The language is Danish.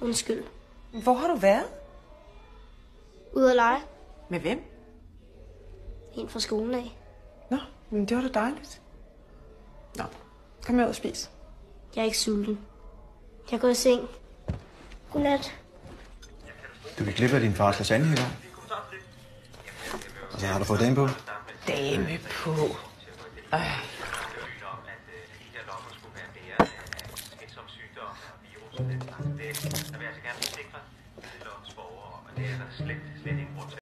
Undskyld. Hvor har du været? Ude at lege. Med hvem? En fra skolen af. Nå, men det var da dejligt. Nå, kom med ud og spis. Jeg er ikke sulten. Jeg går i seng. Godnat. Du kan klippe af din fars lasagne i dag. Og så har du fået dame på. Dame på. Der vil altså gerne sikre, at borgere, og det er der slet ikke grund til.